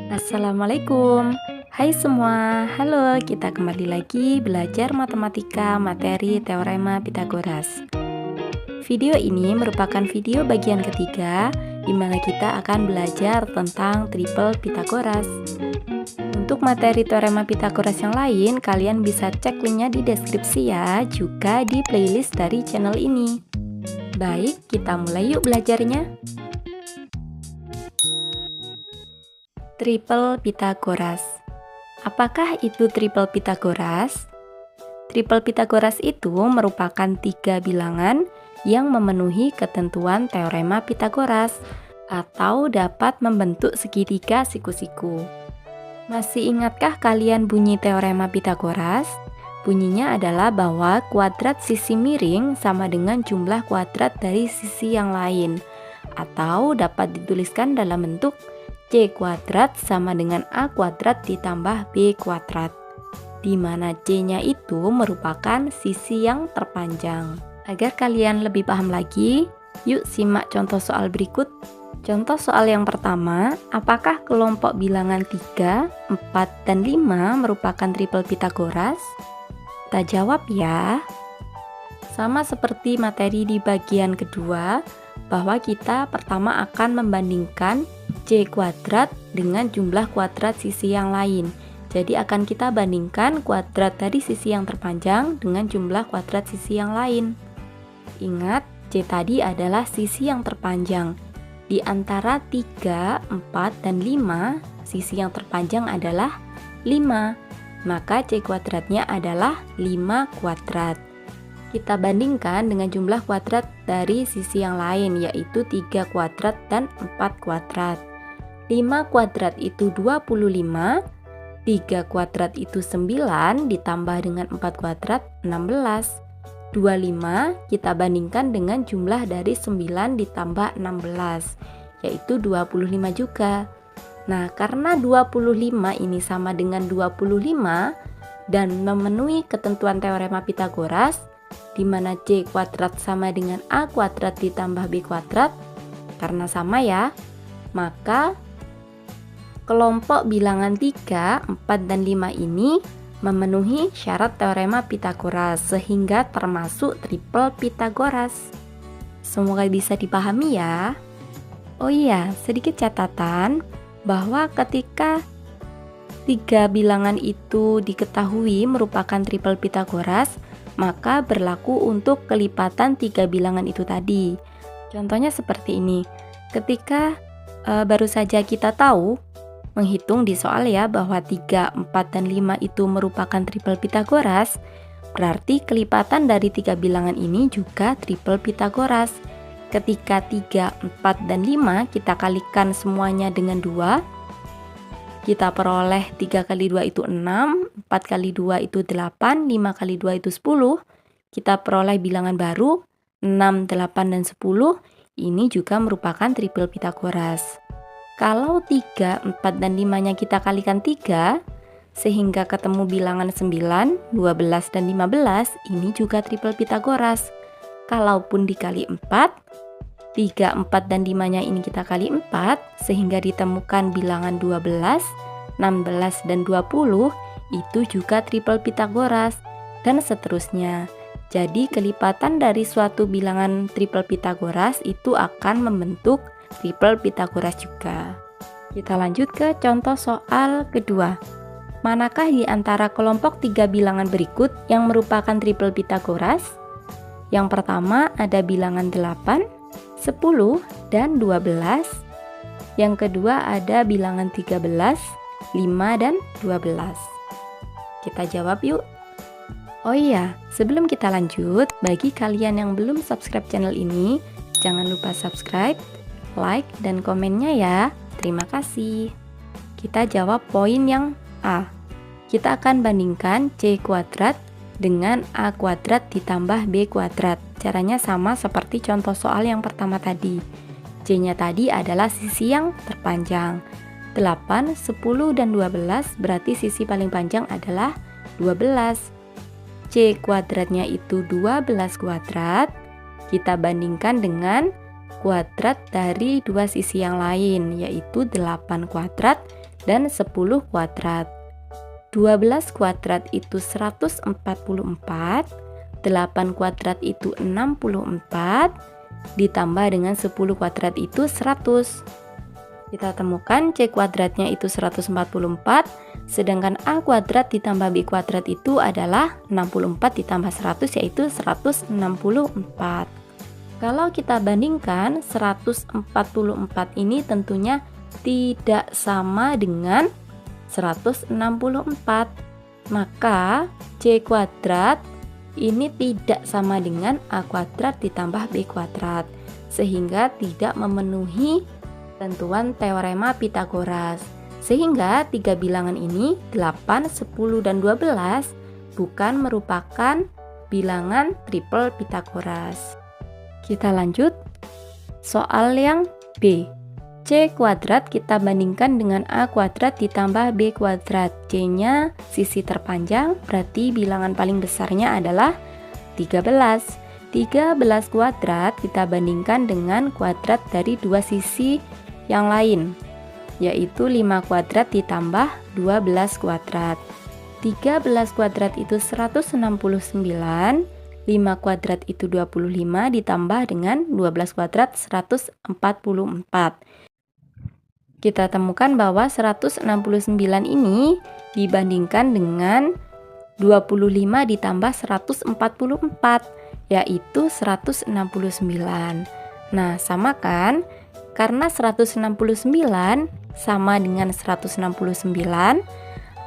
Assalamualaikum. Hai semua, halo, kita kembali lagi belajar matematika materi teorema Pitagoras. Video ini merupakan video bagian ketiga di mana kita akan belajar tentang triple Pitagoras. Untuk materi teorema Pitagoras yang lain, kalian bisa cek linknya di deskripsi ya, juga di playlist dari channel ini. Baik, kita mulai yuk belajarnya. Triple Pitagoras. Apakah itu triple Pitagoras? Triple Pitagoras itu merupakan 3 bilangan yang memenuhi ketentuan teorema Pitagoras atau dapat membentuk segitiga siku-siku. Masih ingatkah kalian bunyi teorema Pitagoras? Bunyinya adalah bahwa kuadrat sisi miring sama dengan jumlah kuadrat dari sisi yang lain, atau dapat dituliskan dalam bentuk C kuadrat sama dengan A kuadrat ditambah B kuadrat, di mana C-nya itu merupakan sisi yang terpanjang. Agar kalian lebih paham lagi, yuk simak contoh soal berikut. Contoh soal yang pertama, apakah kelompok bilangan 3, 4, dan 5 merupakan triple Pitagoras? Kita jawab ya. Sama seperti materi di bagian kedua, bahwa kita pertama akan membandingkan C kuadrat dengan jumlah kuadrat sisi yang lain. Jadi akan kita bandingkan kuadrat dari sisi yang terpanjang dengan jumlah kuadrat sisi yang lain. Ingat, C tadi adalah sisi yang terpanjang. Di antara 3, 4, dan 5, sisi yang terpanjang adalah 5. Maka C kuadratnya adalah 5 kuadrat. Kita bandingkan dengan jumlah kuadrat dari sisi yang lain, yaitu 3 kuadrat dan 4 kuadrat. 5 kuadrat itu 25, 3 kuadrat itu 9, ditambah dengan 4 kuadrat 16. 25 kita bandingkan dengan jumlah dari 9 ditambah 16, yaitu 25 juga. Nah, karena 25 ini sama dengan 25 dan memenuhi ketentuan teorema Pitagoras, di mana C kuadrat sama dengan A kuadrat ditambah B kuadrat, karena sama ya, maka kelompok bilangan 3, 4, dan 5 ini memenuhi syarat teorema Pitagoras sehingga termasuk triple Pitagoras. Semoga bisa dipahami ya. Oh iya, sedikit catatan bahwa ketika 3 bilangan itu diketahui merupakan triple Pitagoras, maka berlaku untuk kelipatan 3 bilangan itu tadi. Contohnya seperti ini. Ketika baru saja kita tahu menghitung di soal ya bahwa 3, 4, dan 5 itu merupakan triple Pitagoras, berarti kelipatan dari 3 bilangan ini juga triple Pitagoras. Ketika 3, 4, dan 5 kita kalikan semuanya dengan 2, kita peroleh 3 kali 2 itu 6, 4 kali 2 itu 8, 5 kali 2 itu 10. Kita peroleh bilangan baru 6, 8, dan 10. Ini juga merupakan triple Pitagoras. Kalau 3, 4, dan 5-nya kita kalikan 3, sehingga ketemu bilangan 9, 12, dan 15, ini juga triple Pitagoras. Kalaupun dikali 4, 3, 4, dan 5-nya ini kita kali 4, sehingga ditemukan bilangan 12, 16, dan 20, itu juga triple Pitagoras, dan seterusnya. Jadi kelipatan dari suatu bilangan triple Pitagoras itu akan membentuk triple Pitagoras juga. Kita lanjut ke contoh soal kedua. Manakah di antara kelompok 3 bilangan berikut yang merupakan triple Pitagoras? Yang pertama ada bilangan 8, 10, dan 12. Yang kedua ada bilangan 13, 5, dan 12. Kita jawab yuk. Oh iya, sebelum kita lanjut, bagi kalian yang belum subscribe channel ini, jangan lupa subscribe, like, dan komennya ya. Terima kasih. Kita jawab poin yang A. Kita akan bandingkan C kuadrat dengan A kuadrat ditambah B kuadrat. Caranya sama seperti contoh soal yang pertama tadi. C-nya tadi adalah sisi yang terpanjang. 8, 10, dan 12 berarti sisi paling panjang adalah 12. C kuadratnya itu 12 kuadrat. Kita bandingkan dengan kuadrat dari dua sisi yang lain, yaitu 8 kuadrat dan 10 kuadrat. 12 kuadrat itu 144, 8 kuadrat itu 64, ditambah dengan 10 kuadrat itu 100. Kita temukan C kuadratnya itu 144, sedangkan A kuadrat ditambah B kuadrat itu adalah 64 ditambah 100, yaitu 164. Kalau kita bandingkan, 144 ini tentunya tidak sama dengan 164. Maka C kuadrat ini tidak sama dengan A kuadrat ditambah B kuadrat, sehingga tidak memenuhi ketentuan teorema Pitagoras. Sehingga tiga bilangan ini 8, 10, dan 12 bukan merupakan bilangan triple Pitagoras. Kita lanjut. Soal yang B. C kuadrat kita bandingkan dengan A kuadrat ditambah B kuadrat. C-nya sisi terpanjang, berarti bilangan paling besarnya adalah 13. 13 kuadrat kita bandingkan dengan kuadrat dari dua sisi yang lain, yaitu 5 kuadrat ditambah 12 kuadrat. 13 kuadrat itu 169, 5 kuadrat itu 25 ditambah dengan 12 kuadrat 144. Kita temukan bahwa 169 ini dibandingkan dengan 25 ditambah 144, yaitu 169. Nah, sama kan? Karena 169 sama dengan 169,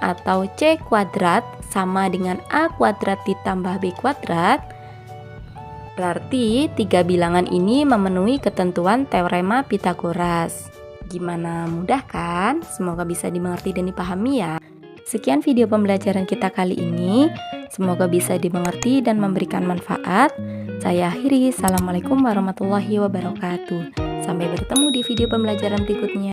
atau C kuadrat sama dengan A kuadrat ditambah B kuadrat, berarti tiga bilangan ini memenuhi ketentuan teorema Pitagoras. Gimana, mudah kan? Semoga bisa dimengerti dan dipahami ya. Sekian video pembelajaran kita kali ini. Semoga bisa dimengerti dan memberikan manfaat. Saya akhiri. Assalamualaikum warahmatullahi wabarakatuh. Sampai bertemu di video pembelajaran berikutnya.